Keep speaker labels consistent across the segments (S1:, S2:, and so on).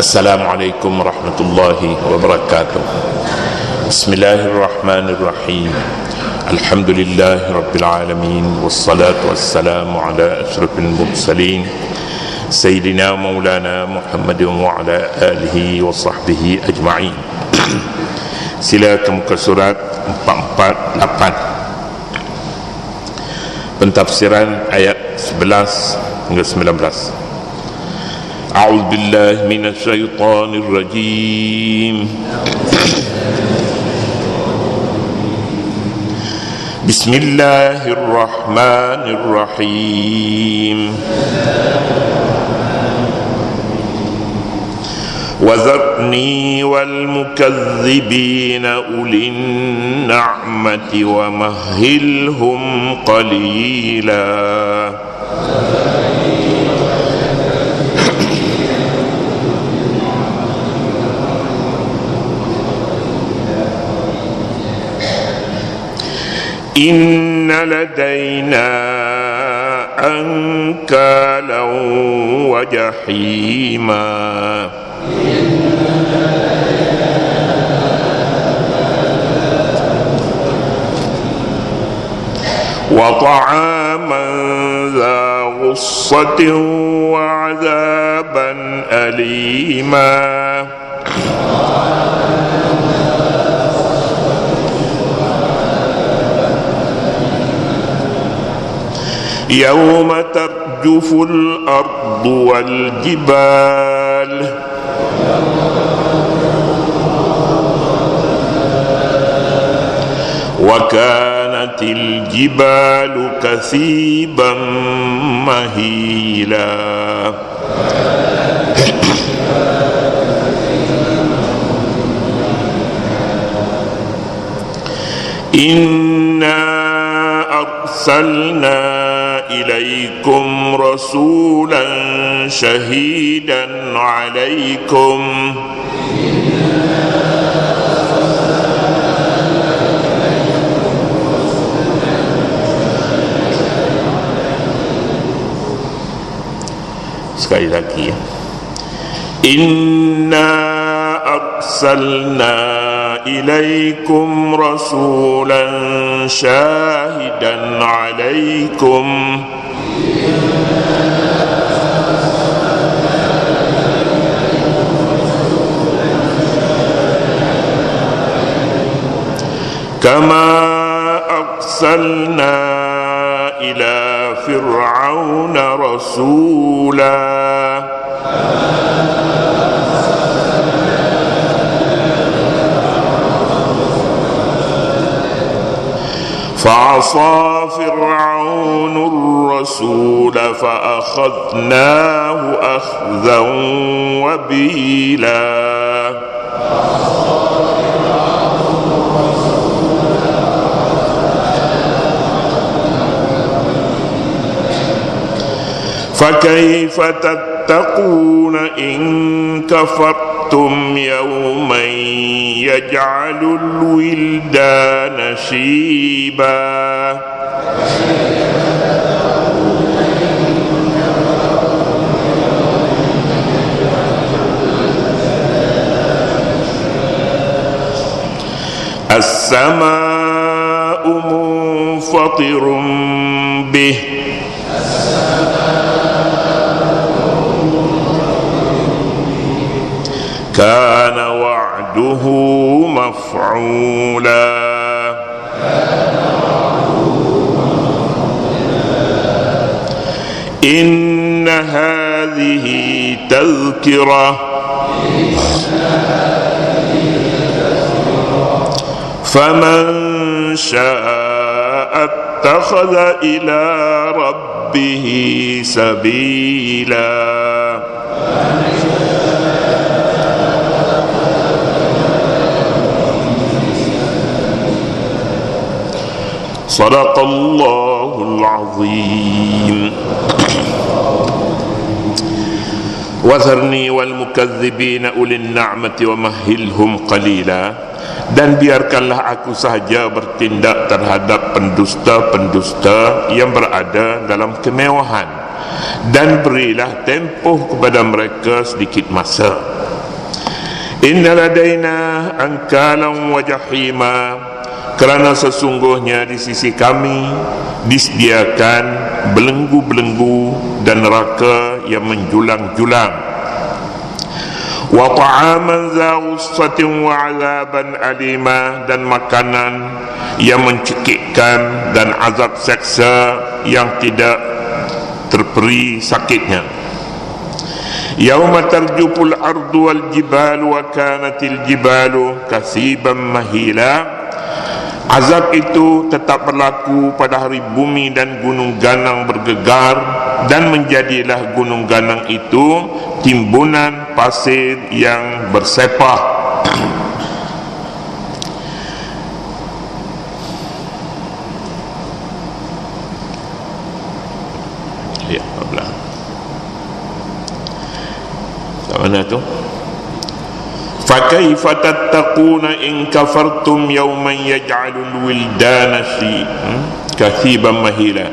S1: Assalamualaikum warahmatullahi wabarakatuh. Bismillahirrahmanirrahim. Alhamdulillahi rabbil alamin. Wassalatu wassalamu ala ashrafil mursalin Sayyidina Maulana Muhammadin wa ala alihi wa sahbihi ajma'in. Sila ke muka surat 448, pentafsiran ayat 11 hingga 19. A'udzu billahi minasy syaithanir rajim. Bismillahirrahmanirrahim. وَذَرْنِي وَالْمُكَذِّبِينَ أُولِي النَّعْمَةِ وَمَهِّلْهُمْ قَلِيلًا. إِنَّ لَدَيْنَا أَنكَالًا وَجَحِيمًا وطعاما ذا غصة وعذابا أليما يوم ترجف الأرض والجبال وكانت الجبال كثيبا مهيلا إنا أرسلنا إليكم رسولا شهيدا عليكم sekali lagi. Inna arsalna ilaikum rasulan syahidan alaikum kama arsalna ila fir'auna rasula فعصى فرعون الرسول فأخذناه أخذا وبيلا فكيف تتقون إن كفرتم يوما يجعل الولدان شيبا السماء منفطر به كان وعده مفعولا إن هذه تذكرة فمن شاء اتخذ إلى ربه سبيلا Sadaqallahul azim. Wazarni wal mukadzibina ulin na'mati wa mahilhum qalila. Dan biarkanlah aku sahaja bertindak terhadap pendusta-pendusta yang berada dalam kemewahan, dan berilah tempoh kepada mereka sedikit masa. Inna ladaina ankalan wa jahima, kerana sesungguhnya di sisi kami disediakan belenggu-belenggu dan neraka yang menjulang-julang. Wa ta'aman za ghussatin wa 'adzaban alima, dan makanan yang mencekikkan dan azab seksa yang tidak terperi sakitnya. Yauma tarjuful ardu wal jibalu wa kanatil jibalu kasiban mahila. Azab itu tetap berlaku pada hari bumi dan gunung ganang bergegar, dan menjadilah gunung ganang itu timbunan pasir yang bersepah. Ya, Allah. Mana tu? فَكَيْفَ تَتَّقُونَ إِنْ كَفَرْتُمْ يَوْمًا يَجْعَلُ الْوِلْدَانَ كَثِيبًا مَهِيلًا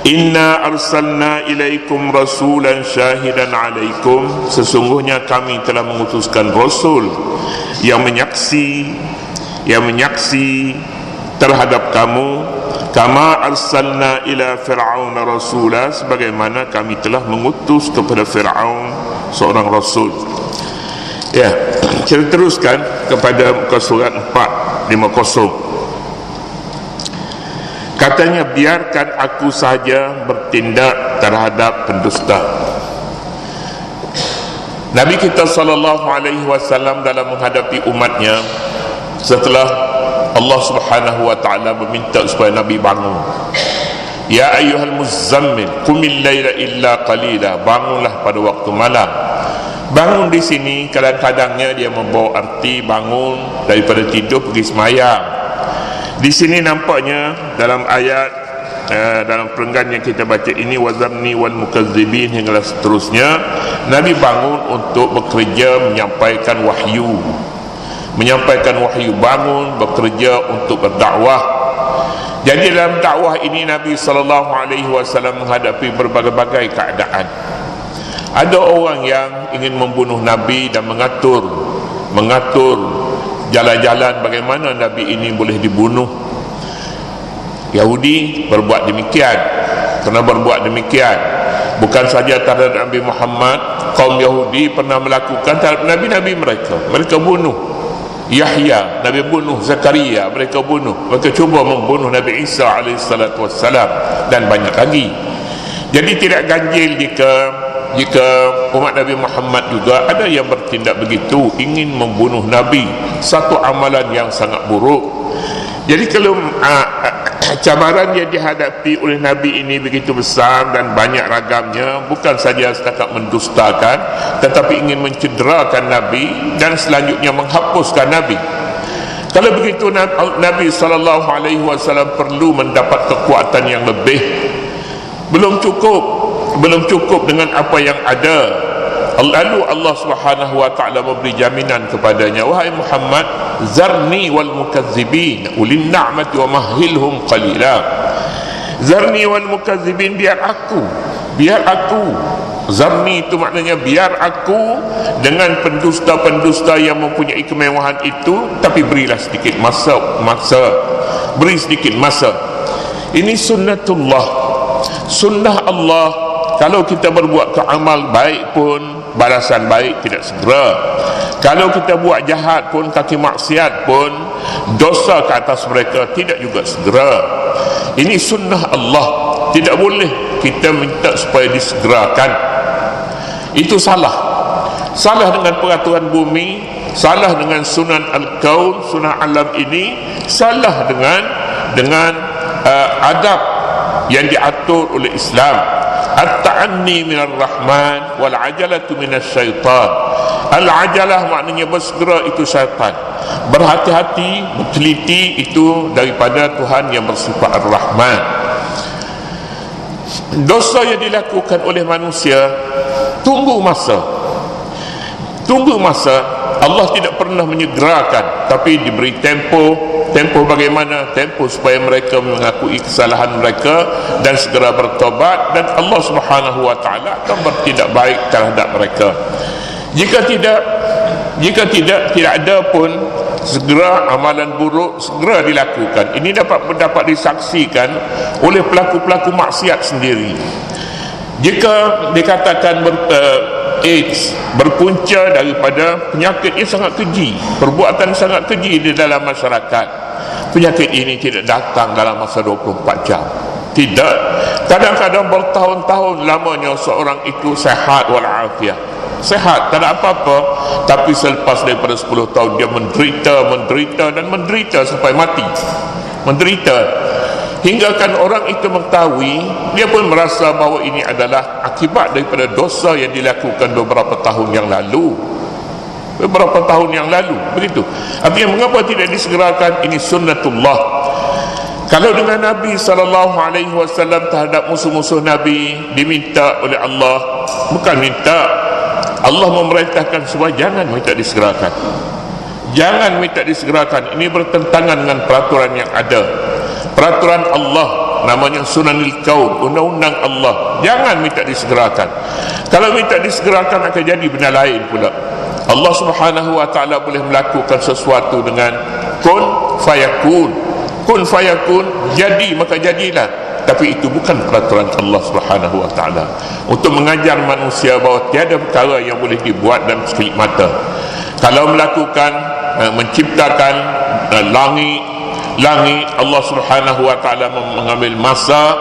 S1: إِنَّا أَرْسَلْنَا إِلَيْكُمْ رَسُولًا شَاهِدًا عَلَيْكُمْ, sesungguhnya kami telah mengutuskan Rasul yang menyaksi terhadap kamu, kama arsalna ila fir'aun rasula, sebagaimana kami telah mengutus kepada Fir'aun seorang Rasul. Ya, kita teruskan kepada muka surat 450. Katanya, biarkan aku saja bertindak terhadap pendusta. Nabi kita SAW dalam menghadapi umatnya, setelah Allah Subhanahu wa ta'ala meminta supaya Nabi bangun, ya ayyuhal muzammil qumil laila illa qalila, bangunlah pada waktu malam. Bangun di sini kadang-kadangnya dia membawa arti bangun daripada tidur pergi semayang. Di sini nampaknya dalam ayat dalam perenggan yang kita baca ini, wazarni wal mukazzibin hingga seterusnya, Nabi bangun untuk bekerja menyampaikan wahyu, bangun bekerja untuk berdakwah. Jadi dalam dakwah ini Nabi SAW menghadapi berbagai-bagai keadaan. Ada orang yang ingin membunuh Nabi dan mengatur jalan-jalan bagaimana Nabi ini boleh dibunuh. Yahudi berbuat demikian. Kerana berbuat demikian, bukan saja terhadap Nabi Muhammad, kaum Yahudi pernah melakukan terhadap Nabi-Nabi mereka bunuh Yahya, Nabi bunuh Zakaria, mereka cuba membunuh Nabi Isa alaihissalam, dan banyak lagi. Jadi tidak ganjil jika umat Nabi Muhammad juga ada yang bertindak begitu, ingin membunuh Nabi, satu amalan yang sangat buruk. Jadi kalau cabaran yang dihadapi oleh Nabi ini begitu besar dan banyak ragamnya, bukan saja setakat mendustakan, tetapi ingin mencederakan Nabi dan selanjutnya menghapuskan Nabi. Kalau begitu Nabi SAW perlu mendapat kekuatan yang lebih. Belum cukup dengan apa yang ada. Lalu Allah Subhanahu wa ta'ala memberi jaminan kepadanya, wahai Muhammad, zarni wal mukazzibin ulin na'mati wa mahilhum qalila. Zarni wal mukazzibin, biar aku. Zarni itu maknanya biar aku dengan pendusta-pendusta yang mempunyai kemewahan itu, tapi berilah sedikit masa. Beri sedikit masa. Ini sunnatullah, sunnah Allah. Kalau kita berbuat amal baik pun balasan baik tidak segera. Kalau kita buat jahat pun, kaki maksiat pun, dosa ke atas mereka tidak juga segera. Ini sunnah Allah. Tidak boleh kita minta supaya disegerakan. Itu salah dengan peraturan bumi, salah dengan sunan al-kaun, sunnah alam ini, salah dengan adab yang diatur oleh Islam. At-ta'anni minar rahman wal ajalatu minas syaitan. Al-ajalah maknanya bersegera, itu syaitan. Berhati-hati, berteliti, itu daripada Tuhan yang bersifat ar-Rahman. Dosa yang dilakukan oleh manusia, tunggu masa. Allah tidak pernah menyegerakan, tapi diberi tempo bagaimana? Tempo supaya mereka mengakui kesalahan mereka dan segera bertobat, dan Allah Subhanahu wa ta'ala akan bertindak baik terhadap mereka. Jika tidak, Jika tidak ada pun, segera amalan buruk segera dilakukan. Ini dapat disaksikan oleh pelaku-pelaku maksiat sendiri. Jika dikatakan AIDS berpunca daripada penyakit yang sangat keji, perbuatan sangat keji di dalam masyarakat, penyakit ini tidak datang dalam masa 24 jam. Tidak. Kadang-kadang bertahun-tahun lamanya seorang itu sehat walafiat, sehat, tak ada apa-apa, tapi selepas daripada 10 tahun dia menderita sampai mati, menderita, hingga kan orang itu mengetahui, dia pun merasa bahawa ini adalah akibat daripada dosa yang dilakukan beberapa tahun yang lalu, begitu. Artinya mengapa tidak disegerakan? Ini sunnatullah. Kalau dengan Nabi SAW terhadap musuh-musuh Nabi diminta oleh Allah, bukan minta, Allah memerintahkan supaya jangan minta disegerakan, jangan minta disegerakan. Ini bertentangan dengan peraturan yang ada, peraturan Allah, namanya sunanil kaun, undang-undang Allah. Jangan minta disegerakan. Kalau minta disegerakan akan jadi benda lain pula. Allah Subhanahu wa ta'ala boleh melakukan sesuatu dengan kun fayakun. Kun fayakun, jadi maka jadilah. Tapi itu bukan peraturan Allah Subhanahu wa ta'ala untuk mengajar manusia bahawa tiada perkara yang boleh dibuat dalam sekelip mata. Kalau melakukan menciptakan langit, Allah Subhanahu wa ta'ala mengambil masa,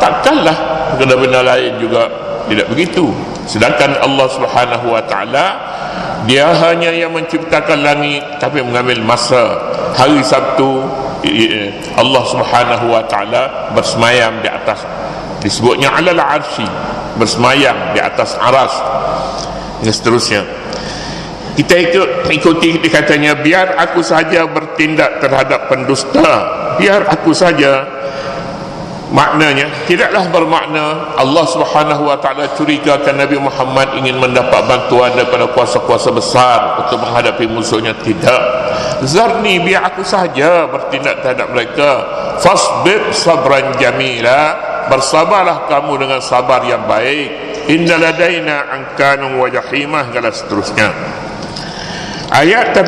S1: takkanlah benda-benda lain juga tidak begitu. Sedangkan Allah Subhanahu wa ta'ala, dia hanya yang menciptakan langit tapi mengambil masa. Hari Sabtu Allah Subhanahu wa ta'ala bersemayam di atas, disebutnya alal arsy, bersemayam di atas aras, dan seterusnya. Kita ikuti dikatanya, biar aku saja bertindak terhadap pendusta, biar aku saja. Maknanya tidaklah bermakna Allah Subhanahu wa ta'ala curigakan Nabi Muhammad ingin mendapat bantuan daripada kuasa-kuasa besar untuk menghadapi musuhnya. Tidak. Zarni, biar aku saja bertindak terhadap mereka. Fasbir sabran jamila, bersabarlah kamu dengan sabar yang baik. Inna ladaina ankanun wa jahimah, dan seterusnya. Ayat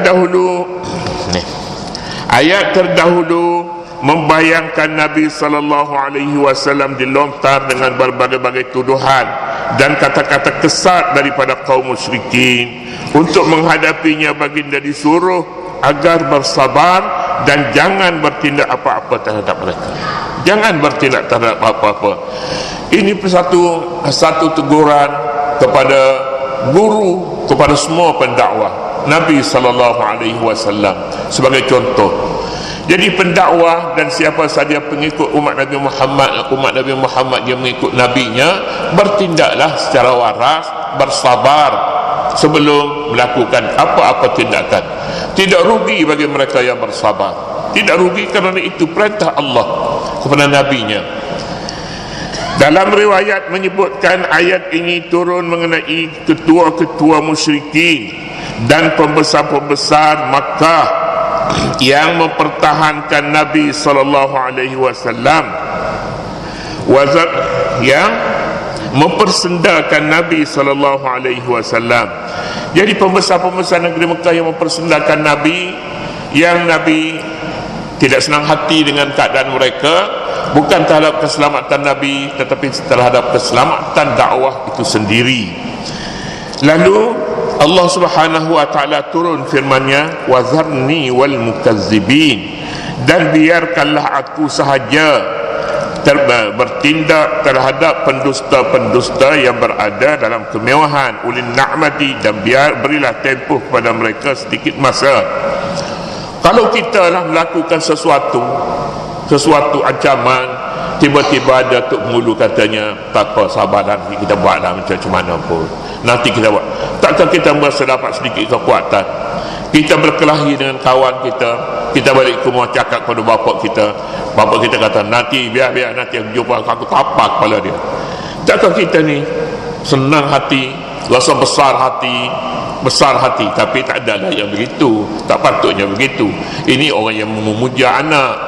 S1: terdahulu membayangkan Nabi SAW dilontar dengan berbagai-bagai tuduhan dan kata-kata kesat daripada kaum musyrikin. Untuk menghadapinya, baginda disuruh agar bersabar dan jangan bertindak apa-apa terhadap mereka. Jangan bertindak terhadap apa-apa. Ini satu teguran kepada guru, kepada semua pendakwah. Nabi SAW sebagai contoh. Jadi pendakwah dan siapa saja pengikut umat Nabi Muhammad yang mengikut nabinya, bertindaklah secara waras, bersabar sebelum melakukan apa-apa tindakan. Tidak rugi bagi mereka yang bersabar, tidak rugi kerana itu perintah Allah kepada nabinya. Dalam riwayat menyebutkan ayat ini turun mengenai ketua-ketua musyrikin dan pembesar-pembesar Makkah yang mempertahankan Nabi SAW, yang mempersendakan Nabi SAW. Jadi pembesar-pembesar negeri Mekah yang mempersendakan Nabi, yang Nabi tidak senang hati dengan keadaan mereka, bukan terhadap keselamatan Nabi, tetapi terhadap keselamatan dakwah itu sendiri. Lalu Allah Subhanahu wa ta'ala turun firman-Nya, wazarni wal mukazzibin, dan biarkanlah aku sahaja bertindak terhadap pendusta-pendusta yang berada dalam kemewahan, ulil na'mati, dan berilah tempoh kepada mereka sedikit masa. Kalau kita lah melakukan sesuatu ancaman, tiba-tiba ada Tok Mulu katanya, tak apa, sabarlah, kita buatlah macam mana pun, nanti kita buat. Takkan kita merasa dapat sedikit kekuatan? Kita berkelahi dengan kawan kita, kita balik ke rumah cakap kepada bapak kita kata, nanti biar nanti aku jumpa, aku tapak kepala dia. Takkan kita ni senang hati, rasa besar hati, tapi tak ada lah yang begitu, tak patutnya begitu. Ini orang yang memuja anak,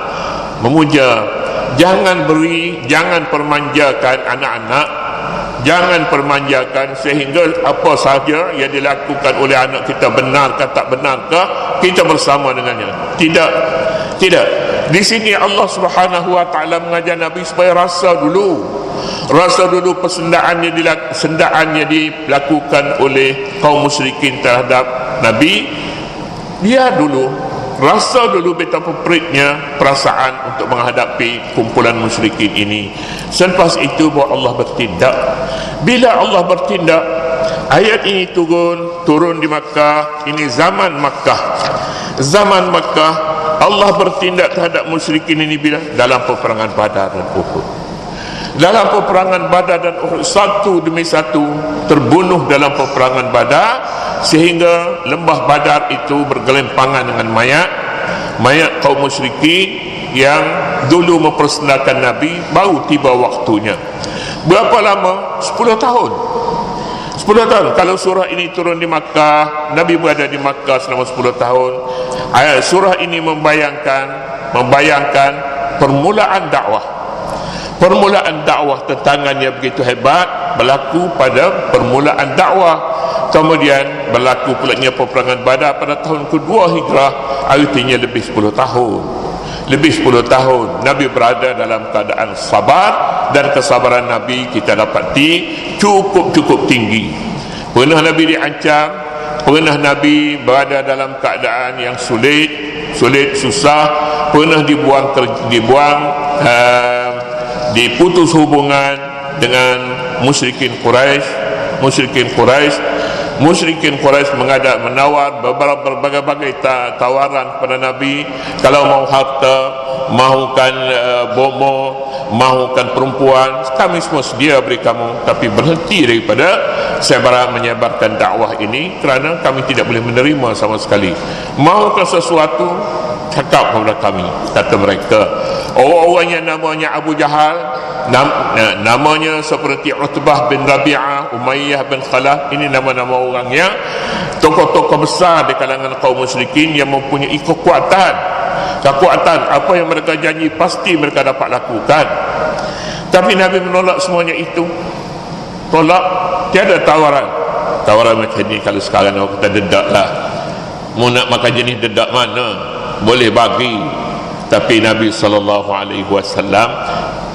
S1: memuja. Jangan permanjakan anak-anak, Jangan permanjakan sehingga apa sahaja yang dilakukan oleh anak kita benar ke tak benar ke, kita bersama dengannya. Tidak. Di sini Allah Subhanahu wa taala mengajar Nabi supaya rasa dulu sendaan yang dilakukan oleh kaum musyrikin terhadap Nabi. Dia dulu rasa dulu betapa peritnya perasaan untuk menghadapi kumpulan musyrikin ini. Selepas itu baru Allah bertindak. Bila Allah bertindak, ayat ini turun di Makkah. Ini zaman Makkah. Allah bertindak terhadap musyrikin ini bila dalam peperangan Badar dan Uhud. Dalam peperangan Badar dan Uhud, satu demi satu terbunuh dalam peperangan Badar, sehingga lembah Badar itu bergelimpangan dengan mayat kaum musyrikin yang dulu mempersendakan Nabi. Baru tiba waktunya. Berapa lama? 10 tahun. Kalau surah ini turun di Makkah, Nabi berada di Makkah selama 10 tahun. Surah ini membayangkan permulaan dakwah tentangan yang begitu hebat berlaku pada permulaan dakwah. Kemudian berlaku pulanya peperangan Badar pada tahun kedua Hijrah, artinya lebih 10 tahun. Nabi berada dalam keadaan sabar, dan kesabaran Nabi kita dapati cukup tinggi. Pernah Nabi diancam, pernah Nabi berada dalam keadaan yang sulit, susah, pernah diputus hubungan dengan musyrikin Quraisy menawar berbagai tawaran kepada Nabi. Kalau mau harta, mahukan bomo, mahukan perempuan, kami semua sedia beri kamu, tapi berhenti daripada menyebarkan dakwah ini kerana kami tidak boleh menerima sama sekali. Mahukan sesuatu, cakap kepada kami, kata mereka. Orang-orang yang namanya Abu Jahal, namanya seperti Utbah bin Rabi'ah, Umayyah bin Khalaf, ini nama-nama orang yang tokoh-tokoh besar di kalangan kaum musyrikin yang mempunyai kekuatan. Apa yang mereka janji pasti mereka dapat lakukan. Tapi Nabi menolak semuanya itu. Tolak, tiada tawaran macam ni. Kalau sekarang orang kata dedak lah, mau nak makan jenis dedak mana boleh bagi. Tapi Nabi SAW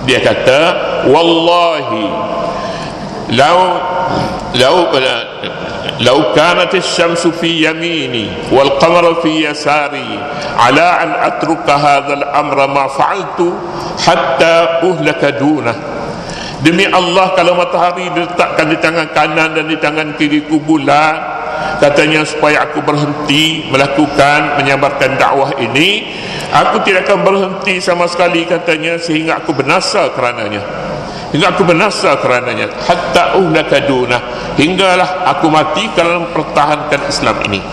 S1: dia kata, wallahi law kanat asy-syamsu fi yamini wal qamaru fi yasari ala an atruka hadzal amra ma fa'altu hatta uhlaka dunah. Demi Allah, kalau matahari diletakkan di tangan kanan dan di tangan kiriku bulan, katanya supaya aku berhenti menyebarkan dakwah ini, aku tidak akan berhenti sama sekali, katanya, sehingga aku binasa kerananya. Hatta uhlaka dunah, hinggalah aku mati kalau mempertahankan Islam ini.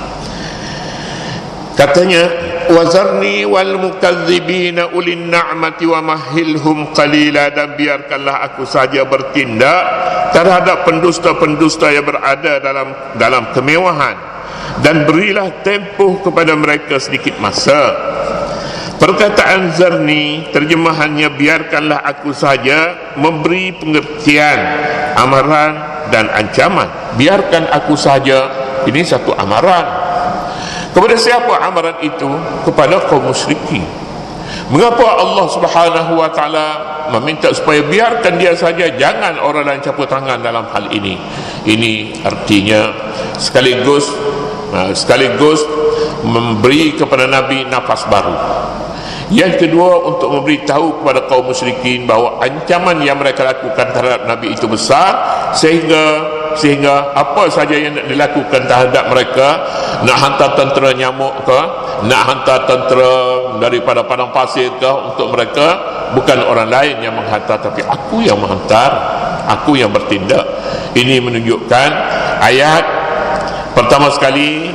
S1: Katanya, wazarni wal mukadzibina ulin na'mati wa mahilhum qalila, dan biarkanlah aku saja bertindak terhadap pendusta-pendusta yang berada dalam kemewahan, dan berilah tempoh kepada mereka sedikit masa. Perkataan zarni terjemahannya biarkanlah aku saja, memberi pengertian amaran dan ancaman. Biarkan aku saja, ini satu amaran. Kepada siapa amaran itu? Kepada kaum musyrikin. Mengapa Allah Subhanahu wa taala meminta supaya biarkan dia saja, jangan orang lain campur tangan dalam hal ini? Ini artinya sekaligus memberi kepada Nabi nafas baru. Yang kedua, untuk memberitahu kepada kaum musyrikin bahawa ancaman yang mereka lakukan terhadap Nabi itu besar, sehingga apa saja yang nak dilakukan terhadap mereka, nak hantar tentera nyamuk ke, nak hantar tentera daripada padang pasir ke untuk mereka, bukan orang lain yang menghantar, tapi aku yang menghantar, aku yang bertindak. Ini menunjukkan ayat pertama sekali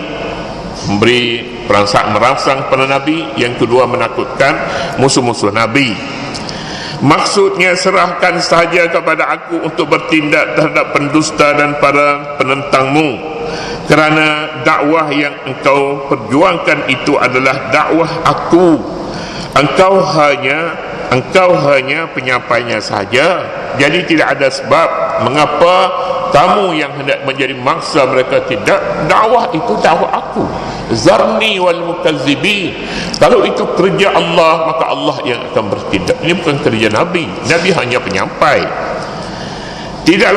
S1: merangsang pada Nabi, yang kedua menakutkan musuh-musuh Nabi. Maksudnya, serahkan sahaja kepada aku untuk bertindak terhadap pendusta dan para penentangmu, kerana dakwah yang engkau perjuangkan itu adalah dakwah aku. Engkau hanya penyampainya saja. Jadi tidak ada sebab mengapa kamu yang hendak menjadi mangsa mereka tidak. Dakwah itu dakwah aku, zarni wal mukazzibin. Kalau itu kerja Allah, maka Allah yang akan bertindak. Ini bukan kerja Nabi. Nabi hanya penyampai. Tidak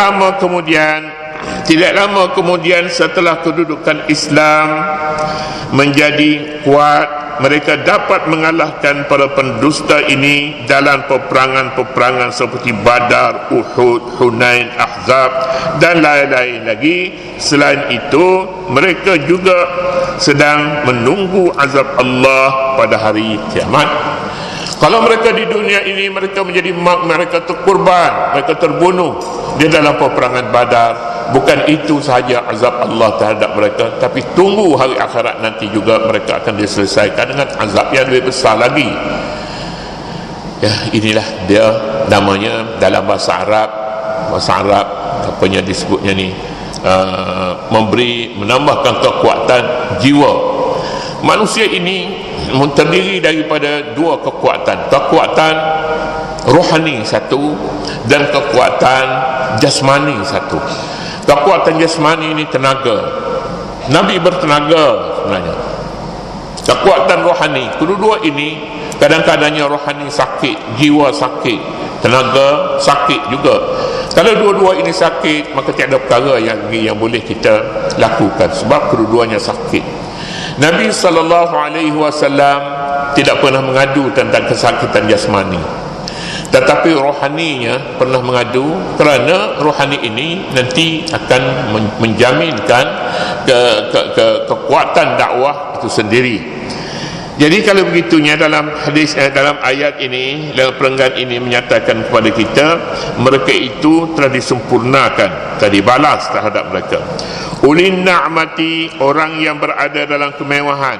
S1: lama kemudian setelah kedudukan Islam menjadi kuat, mereka dapat mengalahkan para pendusta ini dalam peperangan-peperangan seperti Badar, Uhud, Hunain, Ahzab dan lain-lain lagi. Selain itu, mereka juga sedang menunggu azab Allah pada hari kiamat. Kalau mereka di dunia ini mereka terkorban, mereka terbunuh di dalam peperangan Badar, bukan itu sahaja azab Allah terhadap mereka, tapi tunggu hari akhirat nanti juga mereka akan diselesaikan dengan azab yang lebih besar lagi. Ya, inilah dia namanya dalam bahasa Arab apanya disebutnya ni, menambahkan kekuatan jiwa. Manusia ini terdiri daripada dua kekuatan rohani satu dan kekuatan jasmani satu. Kekuatan jasmani ini tenaga, Nabi bertenaga sebenarnya. Kekuatan rohani, kedua-dua ini kadang-kadangnya rohani sakit, jiwa sakit, tenaga sakit juga. Kalau dua-dua ini sakit, maka tiada perkara yang boleh kita lakukan sebab kedua-duanya sakit. Nabi SAW tidak pernah mengadu tentang kesakitan jasmani, tetapi rohaninya pernah mengadu, kerana rohani ini nanti akan menjaminkan kekuatan dakwah itu sendiri. Jadi kalau begitunya dalam hadis, dalam ayat ini, dalam perenggan ini menyatakan kepada kita, mereka itu telah disempurnakan, telah dibalas terhadap mereka. Ulin na'mati, orang yang berada dalam kemewahan.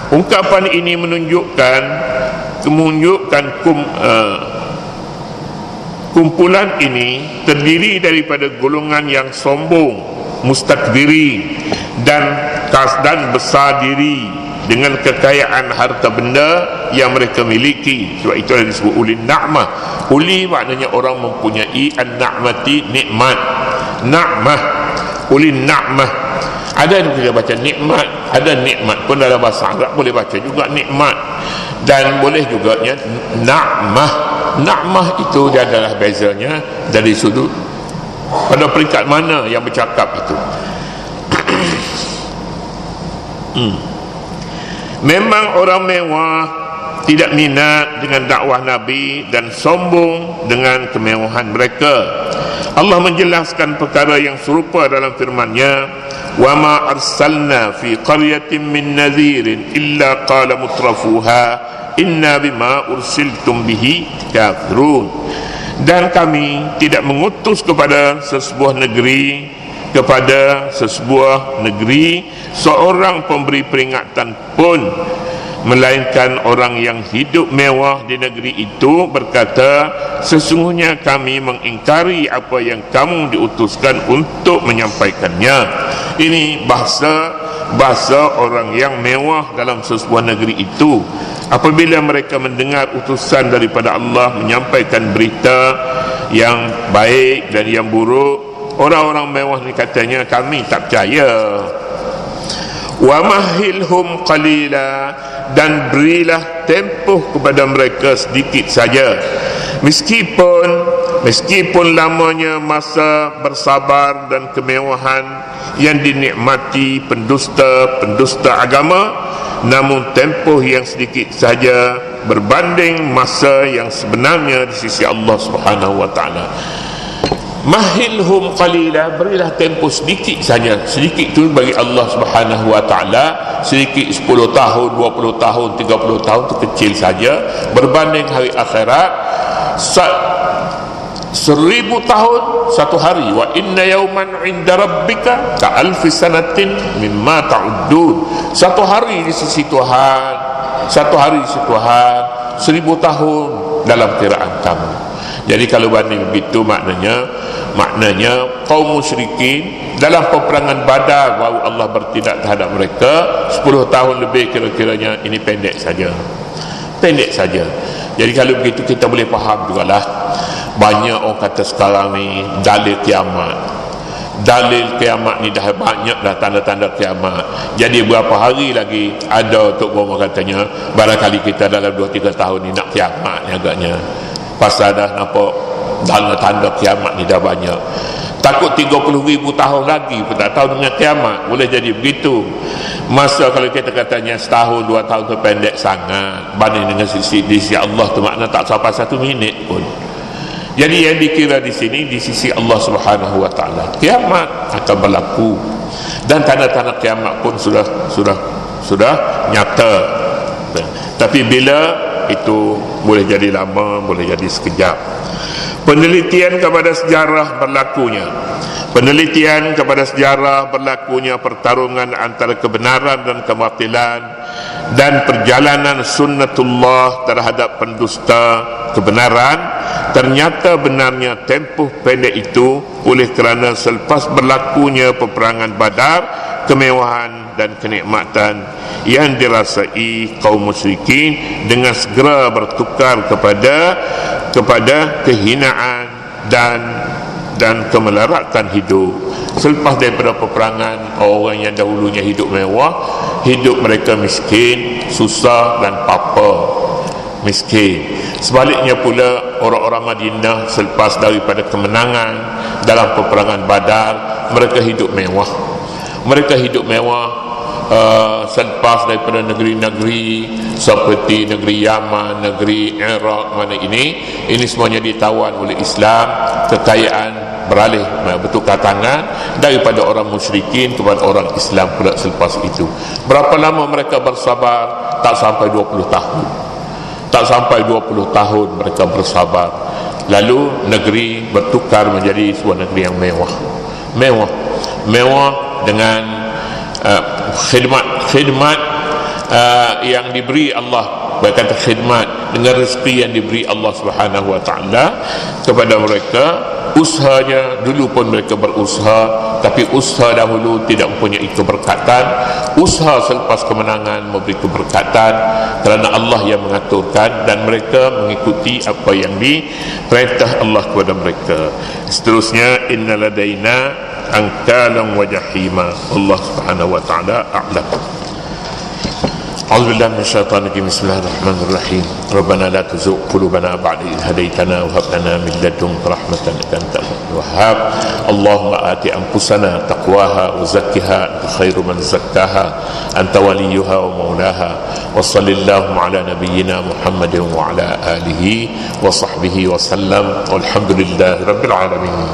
S1: Ungkapan ini menunjukkan kumpulan ini terdiri daripada golongan yang sombong, mustakbirin dan besar diri dengan kekayaan harta benda yang mereka miliki. Sebab itu ada disebut ulin na'mah. Uli maknanya orang mempunyai, an-na'mati nikmat, na'mah, ulin na'mah. Ada yang kita baca nikmat, ada nikmat pun dalam bahasa Arab boleh baca juga nikmat, dan boleh juga na'mah. Na'mah itu dia adalah bezanya dari sudut pada peringkat mana yang bercakap itu. Memang orang mewah tidak minat dengan dakwah Nabi dan sombong dengan kemewahan mereka. Allah menjelaskan perkara yang serupa dalam firman-Nya, "Wa ma arsalna fi qaryatin min nadhirin illa qala mutrafuha inna bima ursiltum bihi kafirun." Dan kami tidak mengutus kepada sesebuah negeri seorang pemberi peringatan pun, melainkan orang yang hidup mewah di negeri itu berkata, sesungguhnya kami mengingkari apa yang kamu diutuskan untuk menyampaikannya. Ini bahasa orang yang mewah dalam sesebuah negeri itu. Apabila mereka mendengar utusan daripada Allah menyampaikan berita yang baik dan yang buruk, orang-orang mewah ni katanya, kami tak percaya. Wa mahilhum qalila, dan berilah tempoh kepada mereka sedikit saja. Meskipun lamanya masa bersabar dan kemewahan yang dinikmati pendusta agama, namun tempoh yang sedikit saja berbanding masa yang sebenarnya di sisi Allah Subhanahu wa taala. Mahilhum qalila, berilah tempoh sedikit saja. Sedikit tu bagi Allah Subhanahu wa taala, sedikit 10 tahun, 20 tahun, 30 tahun tu kecil saja berbanding hari akhirat 1000 tahun satu hari. Wa inna yawman 'inda rabbika ka alfi sanatin mimma ta'uddun. Satu hari di sisi Tuhan, 1000 tahun dalam kiraan kamu. Jadi kalau banding begitu, maknanya kaum musyrikin dalam peperangan Badar baru Allah bertindak terhadap mereka 10 tahun lebih, kira-kiranya ini pendek saja. Jadi kalau begitu kita boleh faham jugalah Banyak orang kata sekarang ni dalil kiamat. Dalil kiamat ni dah banyak dah, tanda-tanda kiamat. Jadi berapa hari lagi ada Tok Goma katanya barangkali kita dalam 2-3 tahun ni nak kiamat ni agaknya. Pasal dah nampak tanda-tanda kiamat ni dah banyak. Takut 30,000 tahun lagi pun tak tahu dengan kiamat. Boleh jadi begitu. Masa kalau kita katanya setahun 2 tahun tu pendek sangat banding dengan sisi Allah tu, makna tak sampai 1 minit pun. Jadi yang dikira di sini di sisi Allah Subhanahu wa taala kiamat akan berlaku, dan tanda-tanda kiamat pun sudah nyata. Tapi bila itu boleh jadi lama, boleh jadi sekejap. Penelitian kepada sejarah berlakunya pertarungan antara kebenaran dan kebatilan, dan perjalanan sunnatullah terhadap pendusta kebenaran. Ternyata benarnya tempoh pendek itu oleh kerana selepas berlakunya peperangan Badar, kemewahan dan kenikmatan yang dirasai kaum musyrikin dengan segera bertukar kepada kehinaan dan kemelaratan hidup. Selepas daripada peperangan, orang yang dahulunya hidup mewah, hidup mereka miskin, susah dan papa, miskin. Sebaliknya pula orang-orang Madinah selepas daripada kemenangan dalam peperangan Badar, mereka hidup mewah. Selepas daripada negeri-negeri seperti negeri Yaman, negeri Iraq, mana ini semuanya ditawan oleh Islam. Kekayaan beralih, bertukar tangan daripada orang musyrikin kepada orang Islam pula selepas itu. Berapa lama mereka bersabar? Tak sampai 20 tahun. Tak sampai 20 tahun mereka bersabar. Lalu negeri bertukar menjadi sebuah negeri yang mewah dengan khidmat yang diberi Allah. Berkata khidmat dengan rezeki yang diberi Allah Subhanahu wa taala kepada mereka. Usahanya dulu pun mereka berusaha, tapi usaha dahulu tidak mempunyai keberkatan. Usaha selepas kemenangan memberi keberkatan kerana Allah yang mengaturkan, dan mereka mengikuti apa yang diperintah Allah kepada mereka. Seterusnya, inna ladaina ankalan wa jahima. Allah Subhanahu wa taala a'lam. أعوذ بالله من الشيطان الرجيم. بسم الله الرحمن الرحيم. ربنا لا تزغ قلوبنا بعد إذ هديتنا وهب لنا من لدنك رحمة إنك أنت الوهاب. اللهم آت أنفسنا تقواها وزكها أنت خير من زكاها أنت وليها ومولاها. وصل اللهم على نبينا محمد وعلى آله وصحبه وسلم والحمد لله رب العالمين.